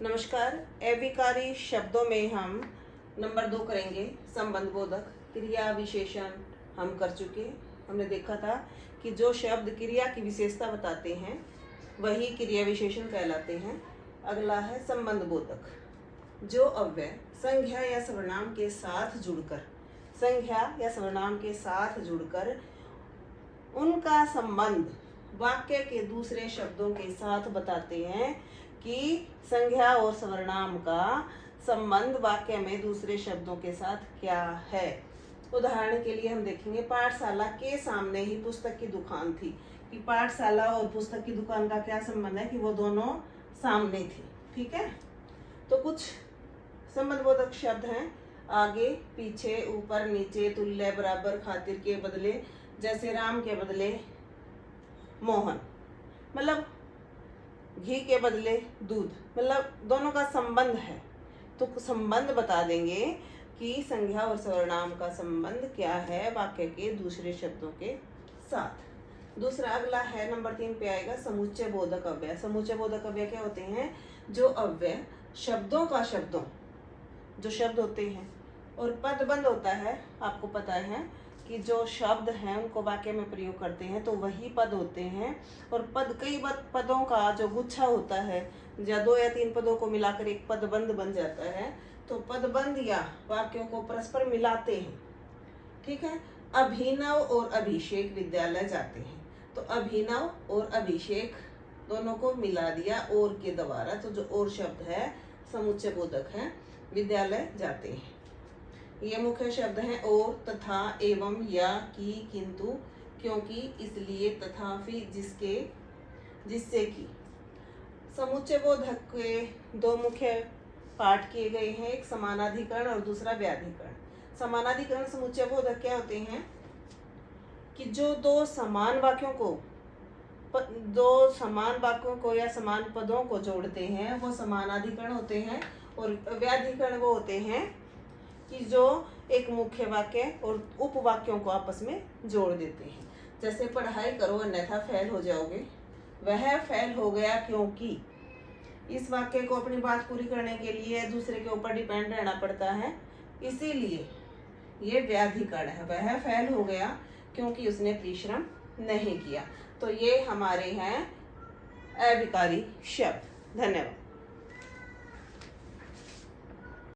नमस्कार। अविकारी शब्दों में हम नंबर 2 करेंगे संबंध बोधक। क्रिया विशेषण हम कर चुके। हमने देखा था कि जो शब्द क्रिया की विशेषता बताते हैं वही क्रिया विशेषण कहलाते हैं। अगला है संबंध बोधक। जो अव्यय संज्ञा या सर्वनाम के साथ जुड़कर उनका संबंध वाक्य के दूसरे शब्दों के साथ बताते हैं कि संज्ञा और सर्वनाम का संबंध वाक्य में दूसरे शब्दों के साथ क्या है। उदाहरण के लिए हम देखेंगे, पाठशाला के सामने ही पुस्तक की दुकान थी। कि पाठशाला और पुस्तक की दुकान का क्या संबंध है कि वो दोनों सामने थी। ठीक है, तो कुछ संबंधबोधक शब्द हैं आगे पीछे, ऊपर नीचे, तुल्य, बराबर, खातिर के बदले, जैसे राम के बदले मोहन, मतलब घी के बदले दूध, मतलब दोनों का संबंध है। तो संबंध बता देंगे कि संज्ञा और सर्वनाम का संबंध क्या है वाक्य के दूसरे शब्दों के साथ। दूसरा अगला है नंबर 3 पे आएगा समुच्चय बोधक अव्यय। समुच्चय बोधक अव्यय क्या होते हैं? जो अव्यय शब्दों जो शब्द होते हैं और पदबंध होता है। आपको पता है कि जो शब्द हैं उनको वाक्य में प्रयोग करते हैं तो वही पद होते हैं। और पद कई पदों का जो गुच्छा होता है या 2 या 3 पदों को मिलाकर एक पदबंध बन जाता है। तो पदबंध या वाक्यों को परस्पर मिलाते हैं। ठीक है। अभिनव और अभिषेक विद्यालय जाते हैं। तो अभिनव और अभिषेक दोनों को मिला दिया और के द्वारा। तो जो और शब्द है समुच्चय बोधक है। विद्यालय जाते हैं, ये मुख्य शब्द हैं। और, तथा, एवं, या, की, किंतु, क्योंकि, इसलिए, तथा, फिर, जिसके, जिससे कि। समुच्चय बोधक के 2 मुख्य पाठ किए गए हैं, एक समानाधिकरण और दूसरा व्याधिकरण। समानाधिकरण समुच्चय बोधक क्या होते हैं कि जो दो समान वाक्यों को या समान पदों को जोड़ते हैं वो समानाधिकरण होते हैं। और व्याधिकरण वो होते हैं कि जो एक मुख्य वाक्य और उपवाक्यों को आपस में जोड़ देते हैं। जैसे पढ़ाई करो अन्यथा फेल हो जाओगे। वह फेल हो गया क्योंकि। इस वाक्य को अपनी बात पूरी करने के लिए दूसरे के ऊपर डिपेंड रहना पड़ता है, इसीलिए ये व्याधिकरण है। वह फेल हो गया क्योंकि उसने परिश्रम नहीं किया। तो ये हमारे हैं अविकारी शब्द। धन्यवाद।